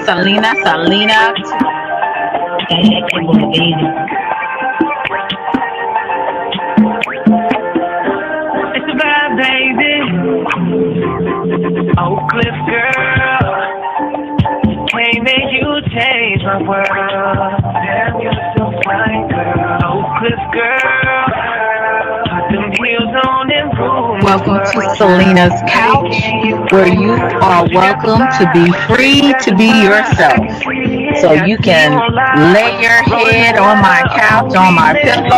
Salina. It's a vibe, baby. Oak Cliff girl, can't make you change my world. Damn, you're so fine, girl. Oak Cliff girl, put them heels on and roll. Welcome to Selena's Couch, where you are welcome to be free to be yourself. So you can lay your head on my couch, on my pillows.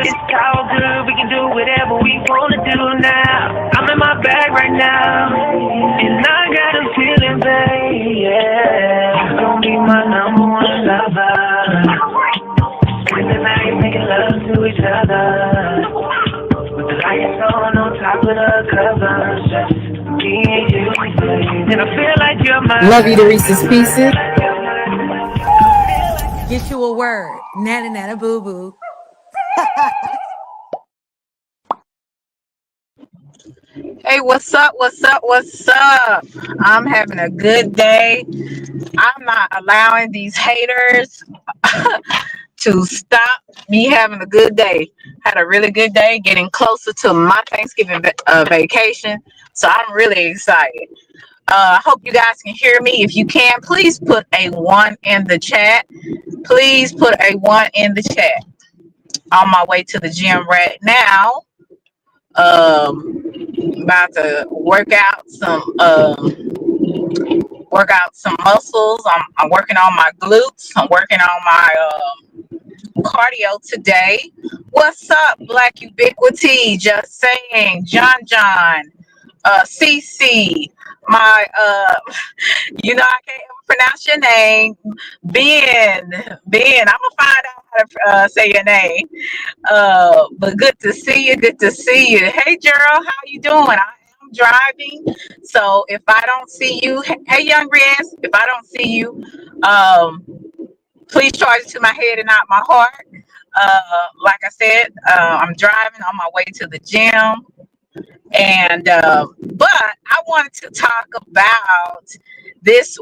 It's all good, we can do whatever we wanna do now. I'm in my bag right now, and I got a feeling, babe, yeah. You're gonna be my number one lover. Spend the night making love to each other, with the lights on top of the covers. Just me and you, babe. And I feel like you're my Love you to Reese's Pieces. Get you a word. Nana nana boo boo. Hey, what's up? I'm having a good day. I'm not allowing these haters to stop me having a good day. Had a really good day, getting closer to my Thanksgiving vacation. So I'm really excited. I hope you guys can hear me. If you can, please put a 1 in the chat. Please put a 1 in the chat. On my way to the gym right now. About to work out some muscles. I'm working on my glutes. I'm working on my cardio today. What's up, Black Ubiquity? Just saying, John, CC, my I can't ever pronounce your name. Ben. I'm gonna find out how to say your name. But good to see you. Hey, Gerald, how you doing? I am driving, so if I don't see you, hey, Young Riz, if I don't see you, please charge it to my head and not my heart. Like I said, I'm driving on my way to the gym. And but I wanted to talk about this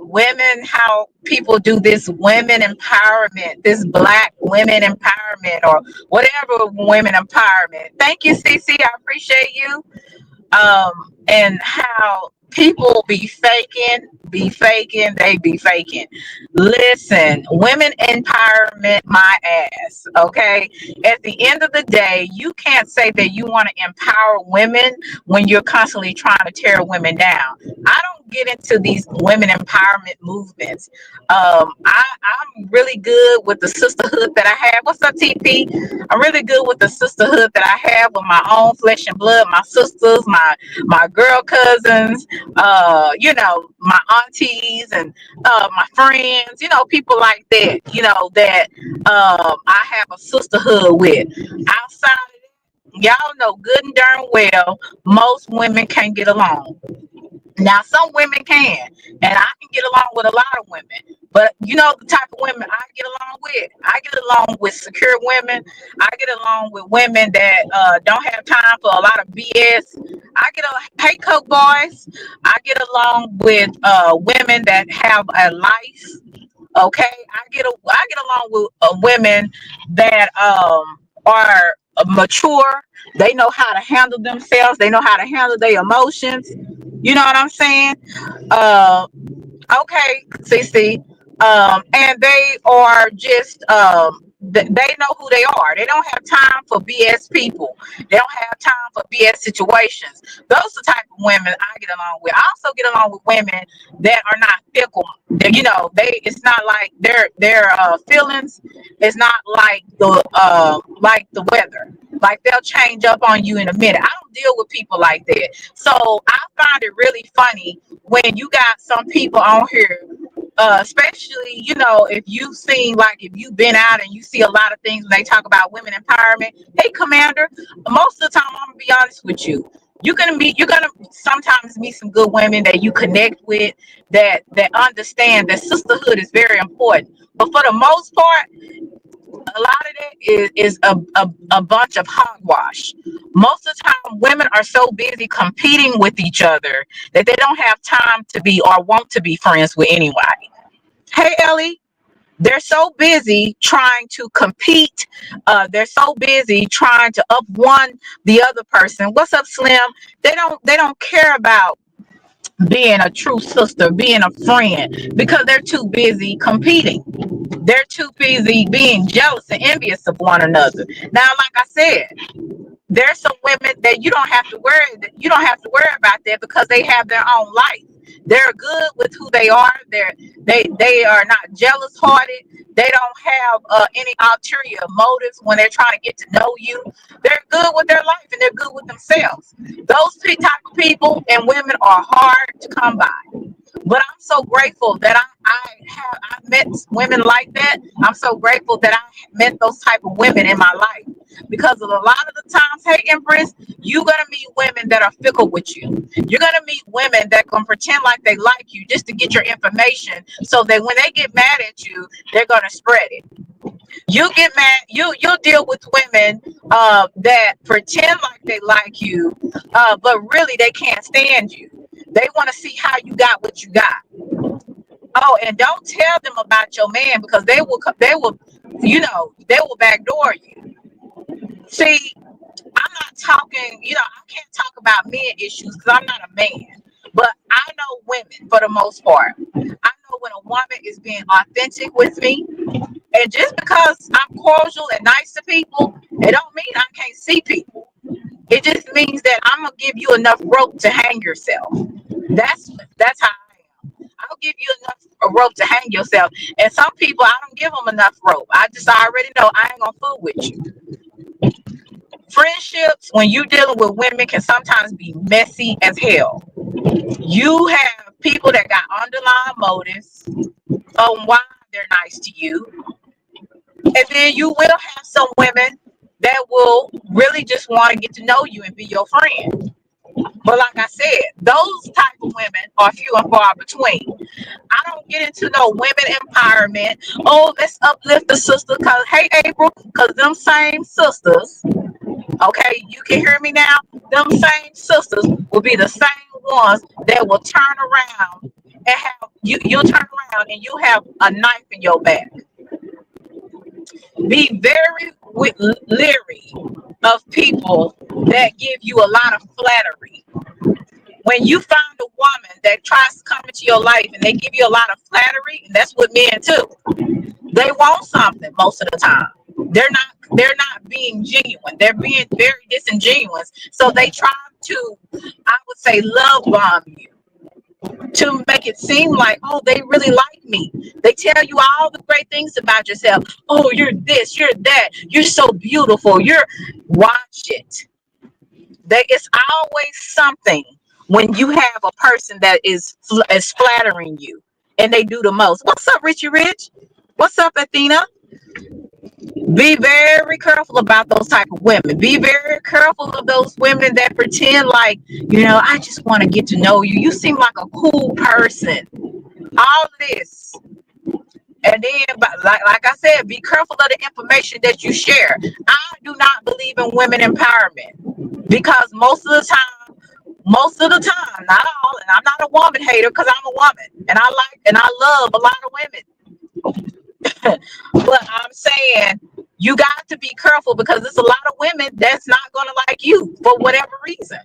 how people do this women empowerment, this Black women empowerment, or whatever women empowerment. Thank you, CC. I appreciate you. And how people be faking. Listen, women empowerment my ass, okay? At the end of the day, you can't say that you want to empower women when you're constantly trying to tear women down. I don't get into these women empowerment movements. I'm really good with the sisterhood that I have. What's up, TP? I'm really good with the sisterhood that I have with my own flesh and blood, my sisters, my girl cousins, my aunties and my friends, people like that, that I have a sisterhood with. Outside of that, y'all know good and darn well most women can't get along. Now, some women can, and I can get along with a lot of women. But the type of women I get along with? I get along with secure women. I get along with women that don't have time for a lot of BS. Hey, Coke boys. I get along with women that have a life. Okay, I get along with women that are mature. They know how to handle themselves. They know how to handle their emotions. You know what I'm saying? Okay, CC. And they are just they know who they are. They don't have time for BS people. They don't have time for BS situations. Those are the type of women I get along with. I also get along with women that are not fickle. It's not like their feelings. It's not like the weather. Like they'll change up on you in a minute. I don't deal with people like that. So I find it really funny when you got some people on here, especially, if you've been out and you see a lot of things when they talk about women empowerment. Hey, Commander, most of the time, I'm gonna be honest with you. You're gonna sometimes meet some good women that you connect with that understand that sisterhood is very important. But for the most part, a lot of that is a bunch of hogwash. Most of the time, women are so busy competing with each other that they don't have time to be or want to be friends with anybody. Hey, Ellie. They're so busy trying to compete. They're so busy trying to up one the other person. What's up, Slim? They don't care about being a true sister, being a friend, because they're too busy competing. They're too busy being jealous and envious of one another. Now, like I said, there's some women that you don't have to worry about that because they have their own life. They're good with who they are. They are not jealous hearted. They don't have any ulterior motives when they're trying to get to know you. They're good with their life and they're good with themselves. Those type of people and women are hard to come by. But I'm so grateful that I met women like that. I'm so grateful that I met those type of women in my life, because a lot of the times, hey Empress, you're gonna meet women that are fickle with you. You're gonna meet women that gonna pretend like they like you just to get your information, so that when they get mad at you, they're gonna spread it. You get mad, you'll deal with women that pretend like they like you, but really they can't stand you. They want to see how you got what you got. Oh, and don't tell them about your man, because they will backdoor you. See, I'm not talking, I can't talk about men issues because I'm not a man. But I know women for the most part. I know when a woman is being authentic with me. And just because I'm cordial and nice to people, it don't mean I can't see people. It just means that I'm gonna give you enough rope to hang yourself. That's how I am. I'll give you enough rope to hang yourself. And some people, I don't give them enough rope. I already know I ain't gonna fool with you. Friendships, when you're dealing with women, can sometimes be messy as hell. You have people that got underlying motives on why they're nice to you. And then you will have some women that will really just want to get to know you and be your friend. But like I said, those type of women are few and far between. I don't get into no women empowerment. Oh, let's uplift the sister. Cause hey, April, cause them same sisters, okay, you can hear me now. Them same sisters will be the same ones that will turn around and have you. You'll turn around and you have a knife in your back. Be very leery of people that give you a lot of flattery. When you find a woman that tries to come into your life and they give you a lot of flattery, and that's what men too. They want something most of the time. They're not being genuine. They're being very disingenuous. So they try to, I would say, love bomb you to make it seem like, oh, they really like me. They tell you all the great things about yourself. Oh, you're this, you're that, you're so beautiful. Watch it. It's always something when you have a person that is flattering you, and they do the most. What's up, Richie Rich? What's up, Athena? Be very careful about those type of women. Be very careful of those women that pretend like, I just want to get to know you. You seem like a cool person. All of this. And then, like I said, be careful of the information that you share. I do not believe in women empowerment, because most of the time, not all, and I'm not a woman hater because I'm a woman and I love a lot of women. But I'm saying you got to be careful, because there's a lot of women that's not going to like you for whatever reason.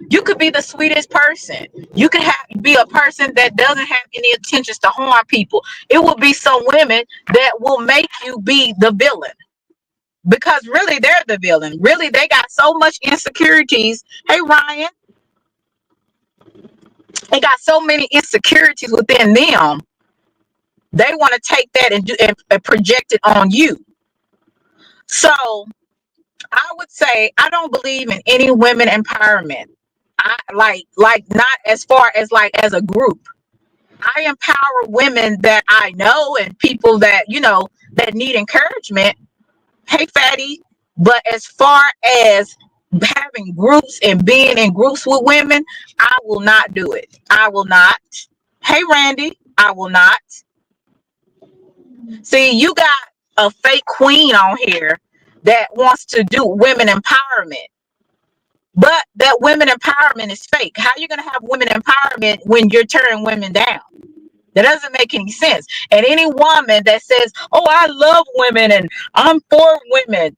You could be the sweetest person. You could be a person that doesn't have any intentions to harm people. It will be some women that will make you be the villain, because really they're the villain. Really, they got so much insecurities. Hey, Ryan, they got so many insecurities within them. They want to take that and project it on you. So I would say I don't believe in any women empowerment. I like not as far as like as a group. I empower women that I know and people that that need encouragement. Hey, Fatty. But as far as having groups and being in groups with women, I will not do it. I will not. Hey, Randy, I will not. See, you got a fake queen on here that wants to do women empowerment. But that women empowerment is fake. How are you going to have women empowerment when you're tearing women down? That doesn't make any sense. And any woman that says, "Oh, I love women and I'm for women,"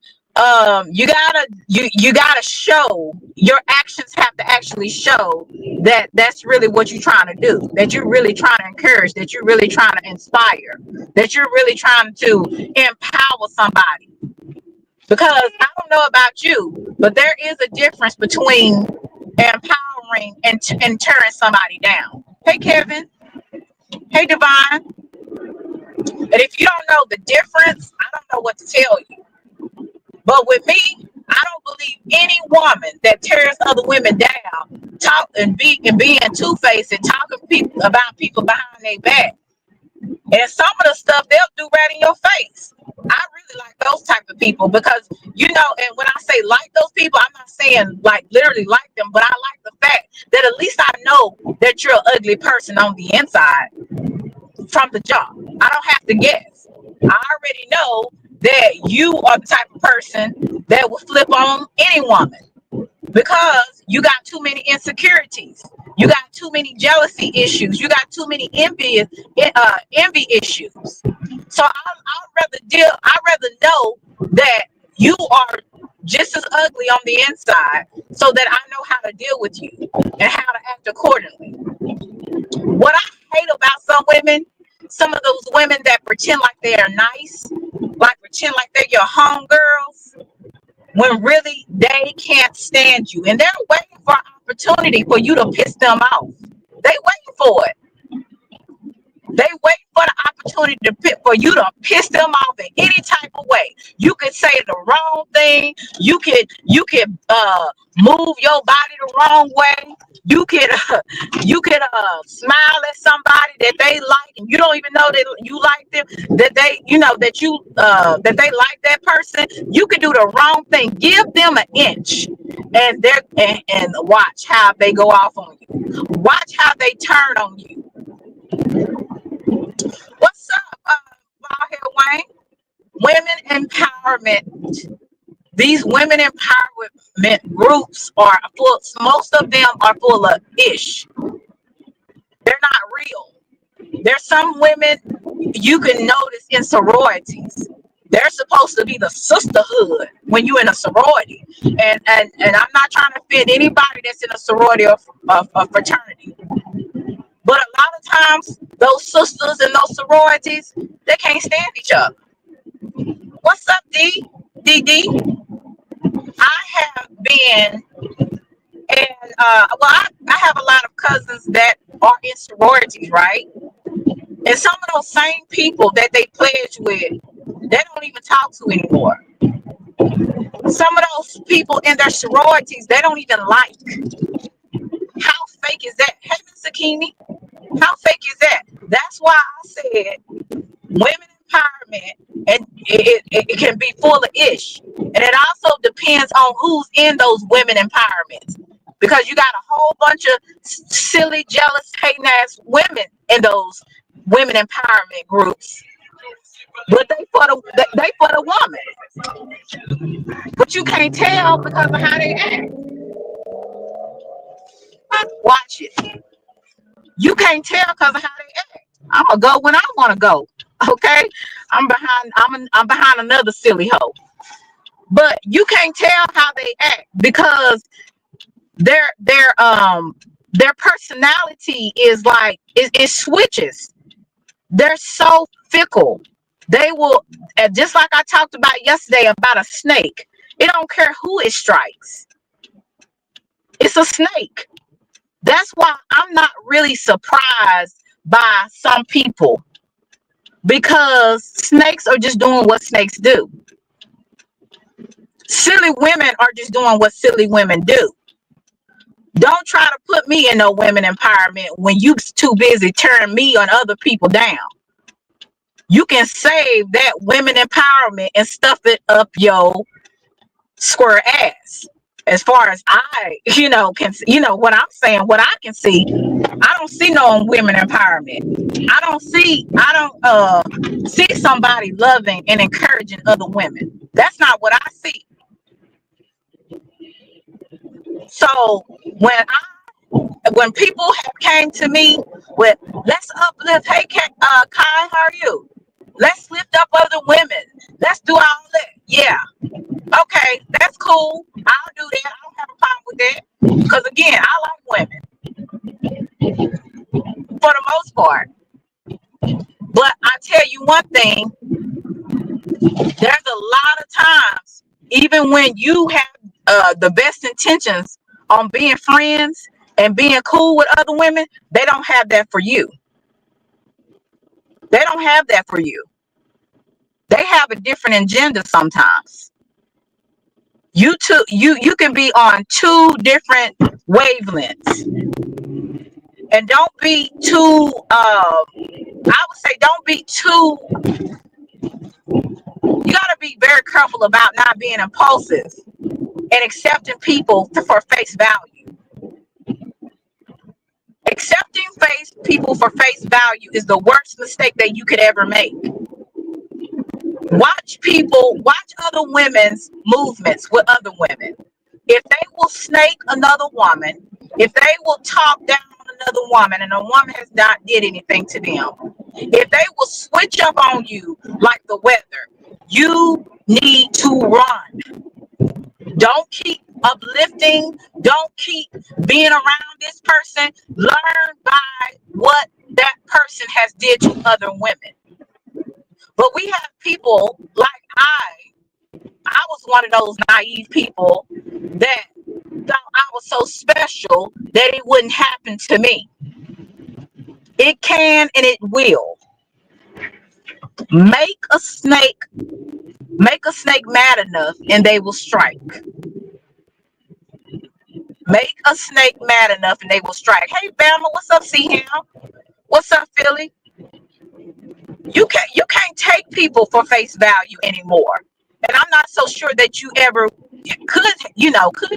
you gotta show, your actions have to actually show that that's really what you're trying to do, that you're really trying to encourage, that you're really trying to inspire, that you're really trying to empower somebody. Because I don't know about you, but there is a difference between empowering and tearing somebody down. Hey, Kevin. Hey, Divine. And if you don't know the difference, I don't know what to tell you. But with me, I don't believe any woman that tears other women down, talk and being two-faced and talking about people behind their back. And some of the stuff they'll do right in your face. I really like those type of people because, and when I say like those people, I'm not saying like literally like them, but I like the fact that at least I know that you're an ugly person on the inside from the jump. I don't have to guess. I already know that you are the type of person that will flip on any woman because you got too many insecurities. You got too many jealousy issues. You got too many envy issues. So I'd rather know that you are just as ugly on the inside so that I know how to deal with you and how to act accordingly. What I hate about some of those women that pretend like they are nice, like pretend like they're your homegirls, when really they can't stand you. And they're waiting for an opportunity for you to piss them off. They waiting for it. They wait for the opportunity for you to piss them off in any type of way. You could say the wrong thing. You could move your body the wrong way. You could smile at somebody that they like, and you don't even know that you like them. That that they like that person. You could do the wrong thing. Give them an inch, and watch how they go off on you. Watch how they turn on you. What's up, Wayne? Women empowerment. These women empowerment groups are full. Most of them are full of ish. They're not real. There's some women you can notice in sororities. They're supposed to be the sisterhood when you're in a sorority. And I'm not trying to fit anybody that's in a sorority or a fraternity. But a lot of times, those sisters in those sororities, they can't stand each other. What's up, DD? I have been, and I have a lot of cousins that are in sororities, right? And some of those same people that they pledge with, they don't even talk to anymore. Some of those people in their sororities, they don't even like. How fake is that? Hey, Miss Akini, how fake is that? That's why I said women empowerment, and it can be full of ish. And it also depends on who's in those women empowerments. Because you got a whole bunch of silly, jealous, hating ass women in those women empowerment groups. But they for the woman. But you can't tell because of how they act. Watch it. You can't tell because of how they act. I'm gonna go when I want to go. Okay, I'm behind another silly hoe. But you can't tell how they act because their personality is like it switches. They're so fickle. They will, just like I talked about yesterday about a snake. It don't care who it strikes. It's a snake. That's why I'm not really surprised by some people, because snakes are just doing what snakes do. Silly women are just doing what silly women do. Don't try to put me in no women empowerment when you too busy tearing me on other people down. You can save that women empowerment and stuff it up your square ass. As far as I, what I'm saying, what I can see, I don't see no women empowerment. I don't see somebody loving and encouraging other women. That's not what I see. So when people have came to me with let's uplift. Hey, Kai, how are you? Let's lift up other women. Let's do all that. Yeah. Okay, that's cool. I'll do that. I don't have a problem with that. Because again, I like women for the most part. But I tell you one thing, there's a lot of times, even when you have the best intentions on being friends and being cool with other women, they don't have that for you. They don't have that for you. They have a different agenda sometimes. You can be on two different wavelengths. And don't be too I would say don't be too, you gotta be very careful about not being impulsive and accepting people for face value. Accepting people for face value is the worst mistake that you could ever make. Watch other women's movements with other women. If they will snake another woman, if they will talk down another woman and a woman has not did anything to them, if they will switch up on you like the weather, you need to run. Don't keep uplifting. Don't keep being around this person. Learn by what that person has did to other women. But we have people like I was one of those naive people that thought I was so special that it wouldn't happen to me. It can and it will. Make a snake mad enough and they will strike. Make a snake mad enough and they will strike. Hey Bama, what's up, C-Ham? What's up, Philly? You can't take people for face value anymore. And I'm not so sure that you ever could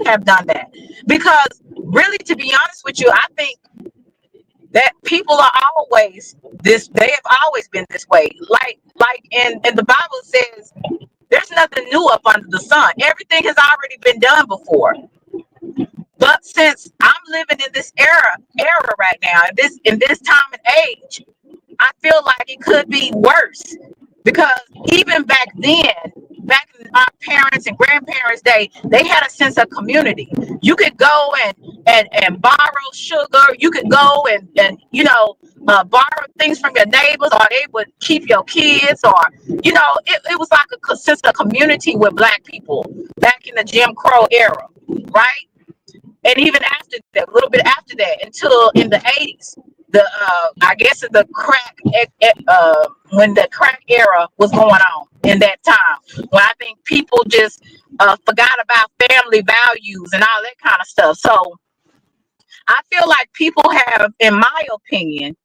have done that. Because really, to be honest with you, I think that people are always they have always been this way. Like in the Bible says, there's nothing new up under the sun. Everything has already been done before. But since I'm living in this era right now, in this time and age, I feel like it could be worse. Because even back then, back in our parents and grandparents' day, they had a sense of community. You could go and borrow sugar. You could go and borrow things from your neighbors, or they would keep your kids, or it was like a sense of community with Black people back in the Jim Crow era, right? And even after that, a little bit after that, until in the 80s, I guess the crack when the crack era was going on in that time, when I think people just forgot about family values and all that kind of stuff. So I feel like people have, in my opinion,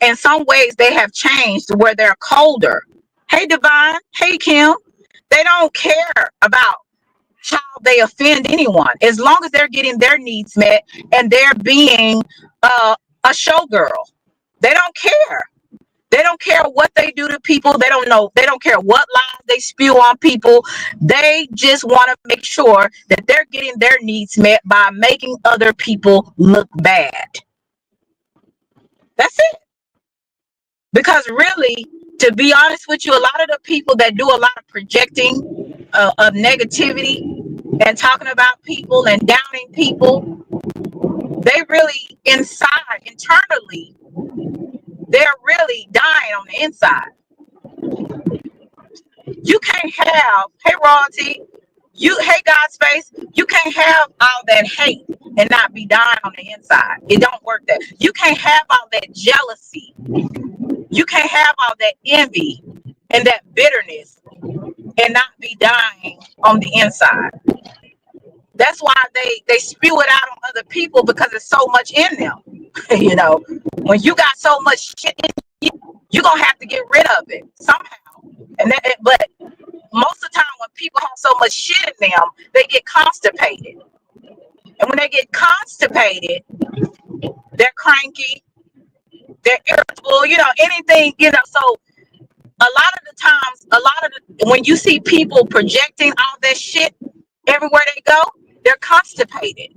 in some ways they have changed to where they're colder. Hey Divine, hey Kim, they don't care about how they offend anyone as long as they're getting their needs met and they're being a showgirl. They don't care. They don't care what they do to people. They don't care what lies they spew on people. They just want to make sure that they're getting their needs met by making other people look bad. That's it. Because really, to be honest with you, a lot of the people that do a lot of projecting of negativity and talking about people and downing people, they really internally, they're really dying on the inside. You can't have, hey Royalty, hey God's face, you can't have all that hate and not be dying on the inside. It don't work that. You can't have all that jealousy. You can't have all that envy and that bitterness and not be dying on the inside. That's why they spew it out on other people, because there's so much in them. When you got so much shit in you, you're gonna have to get rid of it somehow. But most of the time when people have so much shit in them, they get constipated. And when they get constipated, they're cranky, they're irritable, anything, so a lot of the times, when you see people projecting all that shit everywhere they go, they're constipated.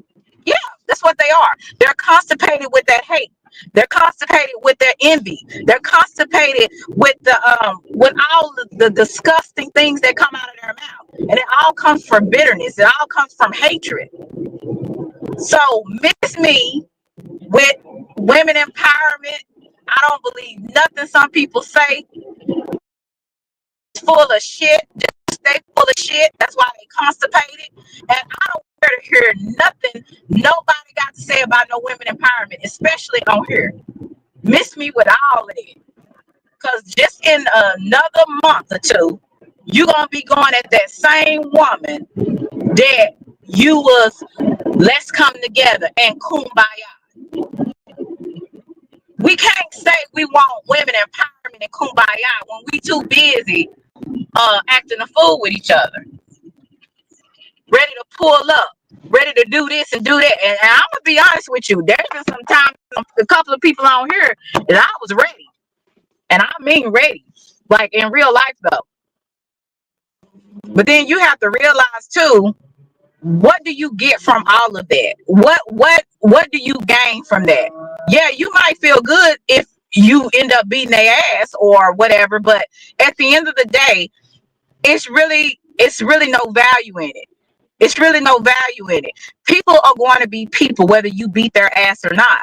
Yeah, that's what they are. They're constipated with that hate. They're constipated with their envy. They're constipated with with all the disgusting things that come out of their mouth. And it all comes from bitterness. It all comes from hatred. So miss me with women empowerment. I don't believe nothing some people say. It's full of shit. Just stay full of shit. That's why they constipated. And I don't care to hear nothing nobody got to say about no women empowerment, especially on here. Miss me with all of it. Because just in another month or two, you're going to be going at that same woman that you was, let's come together and kumbaya. We can't say we want women empowerment and kumbaya when we too busy acting a fool with each other. Ready to pull up, ready to do this and do that. And I'm going to be honest with you. There's been some times, a couple of people on here that I was ready. And I mean ready. Like in real life though. But then you have to realize too, what do you get from all of that? What do you gain from that? Yeah, you might feel good if you end up beating their ass or whatever, but at the end of the day, it's really no value in it. It's really no value in it. People are going to be people whether you beat their ass or not.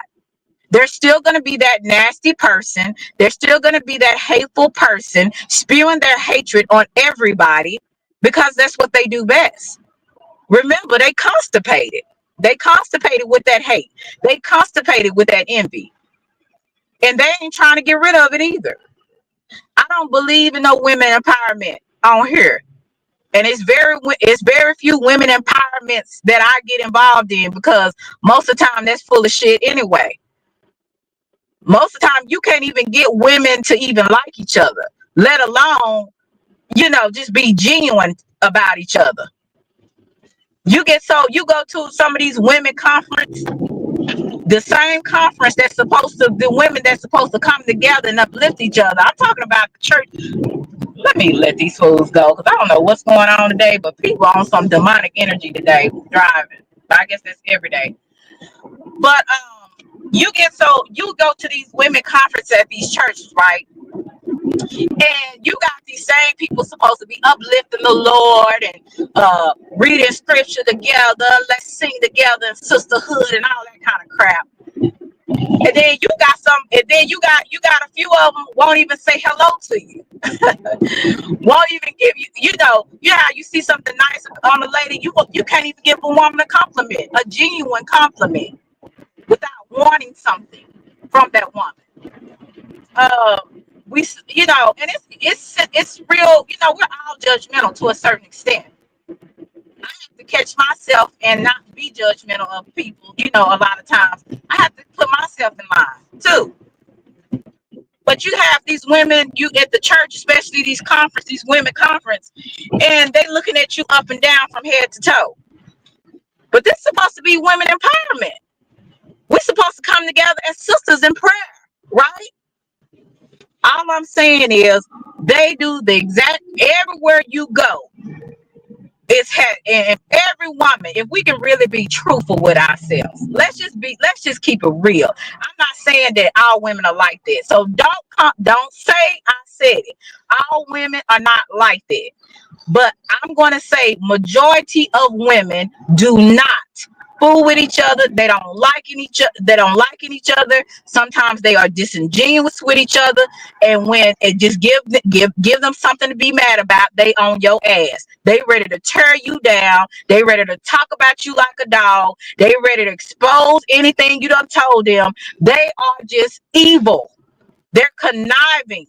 There's still going to be that nasty person. There's still going to be that hateful person spewing their hatred on everybody because that's what they do best. Remember, they constipated. They constipated with that hate. They constipated with that envy. And they ain't trying to get rid of it either. I don't believe in no women empowerment on here. And it's very few women empowerments that I get involved in because most of the time that's full of shit anyway. Most of the time you can't even get women to even like each other, let alone, just be genuine about each other. You go to some of these women conference, the same conference the women that's supposed to come together and uplift each other. I'm talking about the church. Let me let these fools go because I don't know what's going on today, but people are on some demonic energy today driving. I guess that's every day. But you go to these women conferences at these churches, right? And you got these same people supposed to be uplifting the Lord and reading scripture together, let's sing together in sisterhood and all that kind of crap. And then you got a few of them won't even say hello to you. Won't even give you, how you see something nice on a lady, you can't even give a woman a compliment, a genuine compliment, without wanting something from that woman. And it's real, we're all judgmental to a certain extent. I have to catch myself and not be judgmental of people, a lot of times. I have to put myself in line too. But you have these women, you at the church, especially these women conference, and they looking at you up and down from head to toe. But this is supposed to be women empowerment. We're supposed to come together as sisters in prayer, right? All I'm saying is they do the exact, everywhere you go, and every woman, if we can really be truthful with ourselves, let's just keep it real. I'm not saying that all women are like that. So don't say I said it. All women are not like that. But I'm going to say majority of women do not fool with each other. They don't like each other. Sometimes they are disingenuous with each other. And when it just give them something to be mad about, they on your ass. They ready to tear you down. They ready to talk about you like a dog. They ready to expose anything you done told them. They are just evil. They're conniving.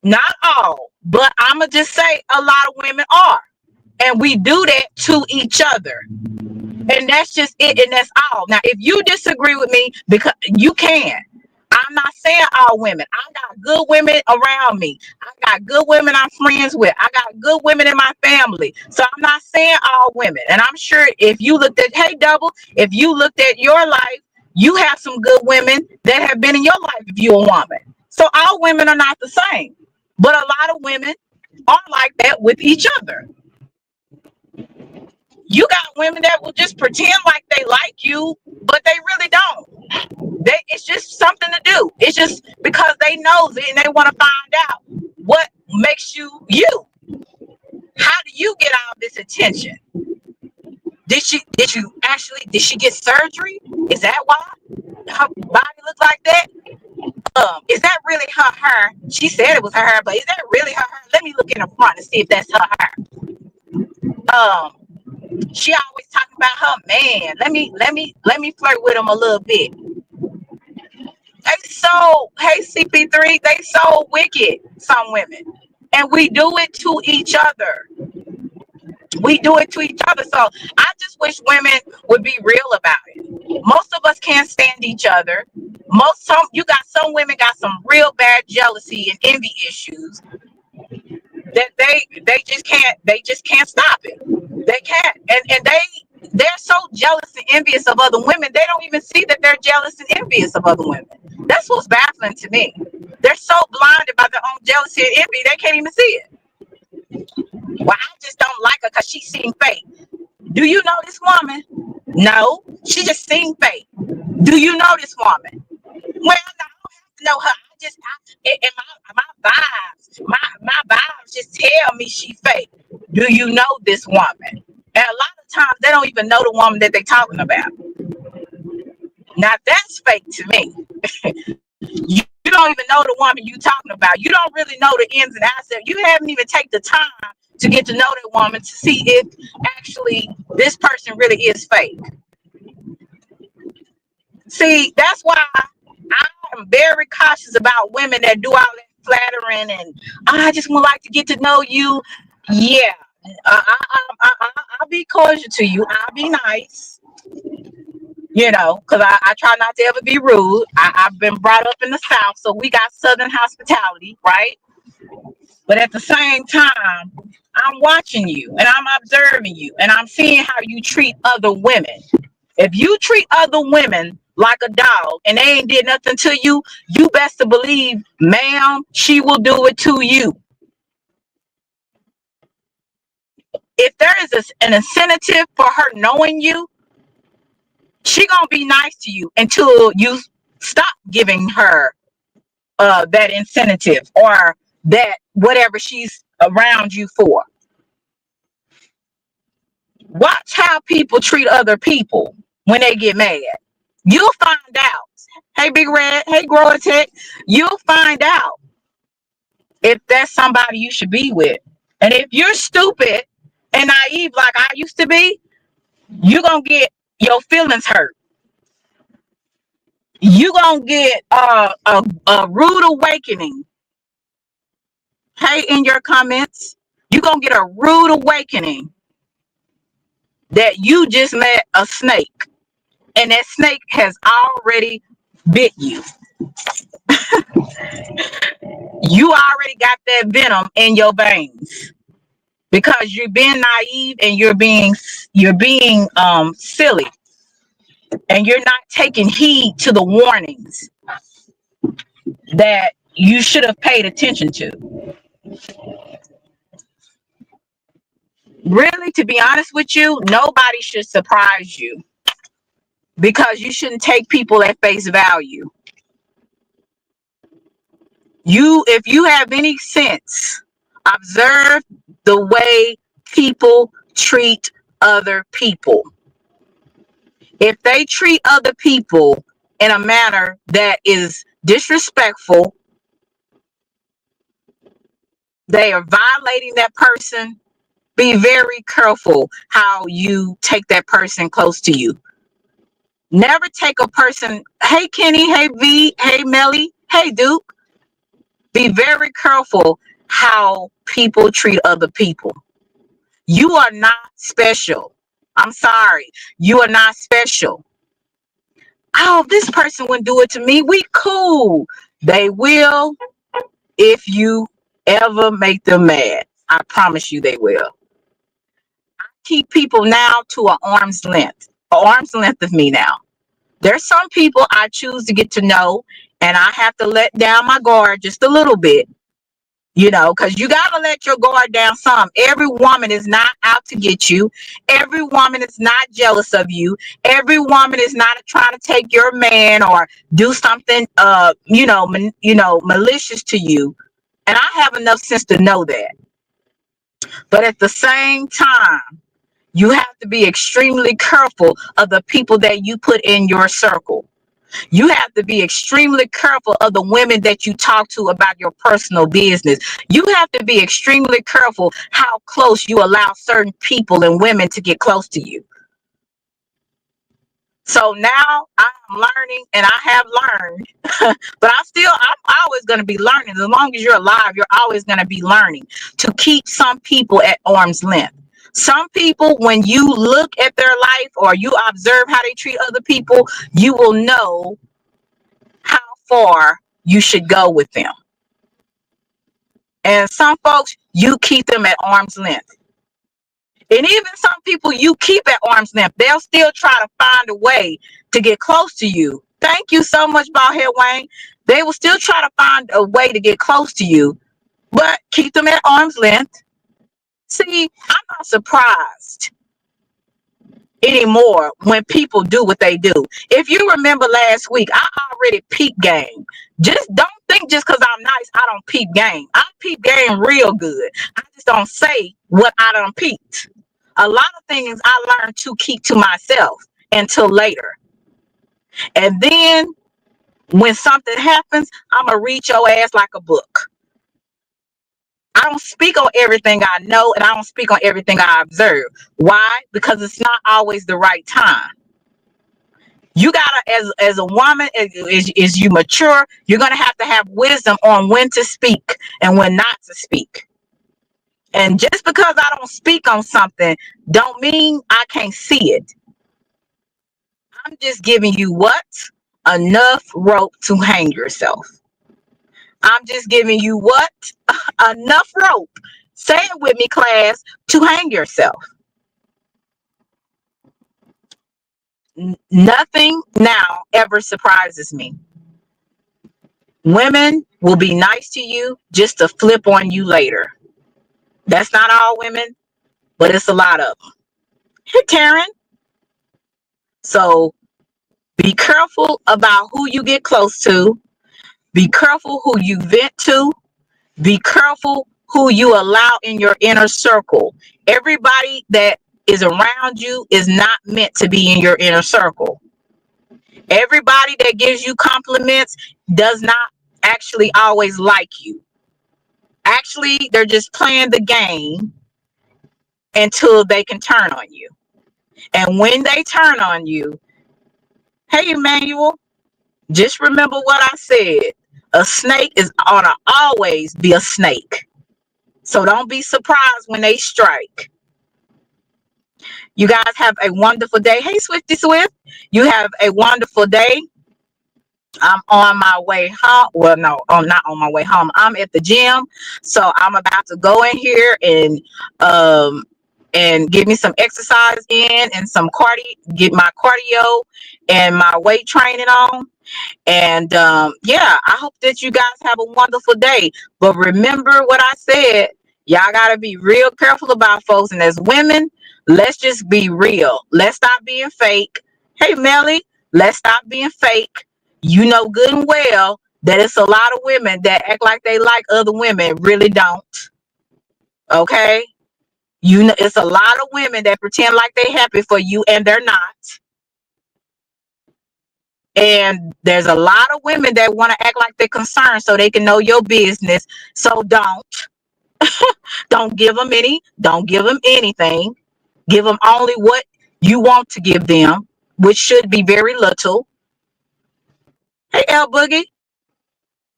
Not all, but I'm going to just say a lot of women are. And we do that to each other. And that's just it. And that's all. Now, if you disagree with me, because you can. I'm not saying all women. I got good women around me. I got good women I'm friends with. I got good women in my family. So I'm not saying all women. And I'm sure if you looked at, if you looked at your life, you have some good women that have been in your life if you're a woman. So all women are not the same. But a lot of women are like that with each other. You got women that will just pretend like they like you, but they really don't. It's just because they nosy and they want to find out what makes you you. How do you get all this attention? Did she get surgery? Is that why her body looks like that? Is that really her hair? She said it was her hair, but is that really her hair? Let me look in the front and see if that's her hair. She always talking about her man. Let me flirt with him a little bit. Hey CP3, they so wicked, some women. And we do it to each other. We do it to each other. So I just wish women would be real about it. Most of us can't stand each other. Some women got some real bad jealousy and envy issues that they just can't stop it. They can't. And they're so jealous and envious of other women, they don't even see that they're jealous and envious of other women. That's what's baffling to me. They're so blinded by their own jealousy and envy, they can't even see it. Well, I just don't like her because she seemed fake. Do you know this woman? No, she just seemed fake. Do you know this woman? Well, no, I don't have to know her. My vibes just tell me she fake. Do you know this woman? And a lot of times they don't even know the woman that they're talking about. Now that's fake to me. You don't even know the woman you talking about. You don't really know the ins and outs of it. You haven't even taken the time to get to know that woman to see if actually this person really is fake. See, that's why I am very cautious about women that do all that flattering and I just would like to get to know you. Yeah, I'll be cordial to you. I'll be nice. Because I try not to ever be rude. I've been brought up in the South, so we got Southern hospitality, right? But at the same time, I'm watching you and I'm observing you and I'm seeing how you treat other women. If you treat other women like a dog and they ain't did nothing to you, you best to believe, ma'am, she will do it to you. If there is an incentive for her knowing you, she gonna be nice to you until you stop giving her that incentive or that whatever she's around you for. Watch how people treat other people when they get mad. You'll find out. Hey, Big Red. Hey, Grower Tech. You'll find out if that's somebody you should be with. And if you're stupid and naive like I used to be, you're gonna get your feelings hurt. You're gonna get a rude awakening. Hey, in your comments, you're gonna get a rude awakening that you just met a snake and that snake has already bit you. You already got that venom in your veins because you're being naive and you're being silly and you're not taking heed to the warnings that you should have paid attention to. Really, to be honest with you, nobody should surprise you because you shouldn't take people at face value. If you have any sense, observe the way people treat other people. If they treat other people in a manner that is disrespectful, they are violating that person. Be very careful how you take that person close to you. Never take a person, hey Kenny, hey V, hey Melly, hey Duke. Be very careful how people treat other people. You are not special. I'm sorry. You are not special. Oh, this person wouldn't do it to me. We cool. They will if you ever make them mad. I promise you they will. I keep people now to an arm's length of me now. There's some people I choose to get to know, and I have to let down my guard just a little bit Because you got to let your guard down some. Every woman is not out to get you. Every woman is not jealous of you. Every woman is not trying to take your man or do something, malicious to you. And I have enough sense to know that. But at the same time, you have to be extremely careful of the people that you put in your circle. You have to be extremely careful of the women that you talk to about your personal business. You have to be extremely careful how close you allow certain people and women to get close to you. So now I'm learning, and I have learned, but I'm always going to be learning. As long as you're alive, you're always going to be learning to keep some people at arm's length. Some people, when you look at their life or you observe how they treat other people, you will know how far you should go with them. And some folks, you keep them at arm's length. And even some people you keep at arm's length, they'll still try to find a way to get close to you. Thank you so much, Baldhead Wayne. They will still try to find a way to get close to you, but keep them at arm's length. See, I'm not surprised anymore when people do what they do. If you remember last week, I already peep game. Just don't think just because I'm nice, I don't peep game. I peep game real good. I just don't say what I done peeped. A lot of things I learned to keep to myself until later. And then when something happens, I'm going to read your ass like a book. I don't speak on everything I know, and I don't speak on everything I observe. Why? Because it's not always the right time. You gotta, as a woman, as you mature, you're gonna have to have wisdom on when to speak and when not to speak. And just because I don't speak on something, don't mean I can't see it. I'm just giving you what? Enough rope to hang yourself. I'm just giving you what? Enough rope. Say it with me, class, to hang yourself. Nothing now ever surprises me. Women will be nice to you just to flip on you later. That's not all women, but it's a lot of them. Hey, Karen. So be careful about who you get close to. Be careful who you vent to. Be careful who you allow in your inner circle. Everybody that is around you is not meant to be in your inner circle. Everybody that gives you compliments does not actually always like you. Actually, they're just playing the game until they can turn on you. And when they turn on you, hey, Emmanuel, just remember what I said. A snake is gonna always be a snake. So don't be surprised when they strike. You guys have a wonderful day. Hey, Swifty Swift, you have a wonderful day. I'm on my way home. Well, no, I'm not on my way home. I'm at the gym. So I'm about to go in here and get me some exercise in and some get my cardio and my weight training on. And yeah, I hope that you guys have a wonderful day. But remember what I said. Y'all got to be real careful about folks. And as women, let's just be real. Let's stop being fake. Hey, Melly, let's stop being fake. You know good and well that it's a lot of women that act like they like other women, really don't. Okay? You know, it's a lot of women that pretend like they're happy for you and they're not. And there's a lot of women that want to act like they're concerned so they can know your business. So don't give them don't give them anything. Give them only what you want to give them, which should be very little. Hey, L Boogie,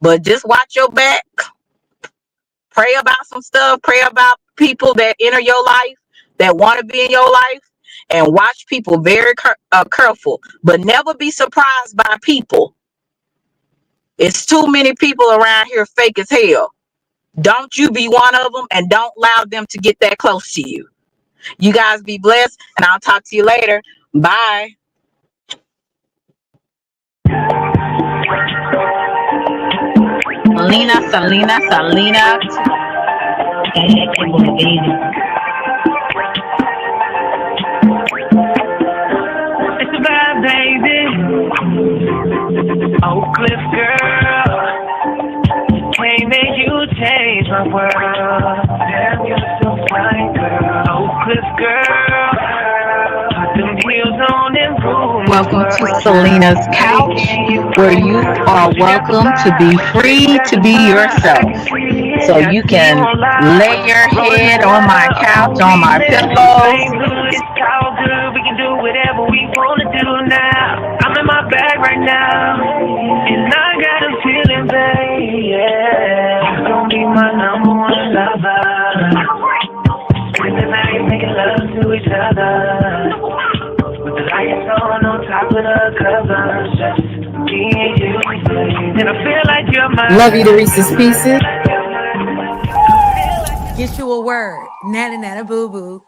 but just watch your back. Pray about some stuff. Pray about people that enter your life, that want to be in your life. And watch people very careful, but never be surprised by people. It's too many people around here fake as hell. Don't you be one of them, and don't allow them to get that close to you. You guys be blessed, and I'll talk to you later. Bye. Selena. It's a vibe, baby. Oak Cliff girl. Can't make you change my world. Damn, you're so fine, girl. Oak Cliff girl. Put them heels on and prove my Welcome to worth. Selena's Couch, where you are welcome to be free to be yourself. So you can lay your head on my couch, on my pillows. It's all good. We can do whatever we wanna do now. I'm in my bag right now, and I got a feeling, babe. Yeah, you gon' be my number one lover. Spend the night making love to each other, with the lights on top of the covers. Just me and you, babe. And I feel like you're my Love you to Reese's Pieces. Get you a word. Nana nana boo boo.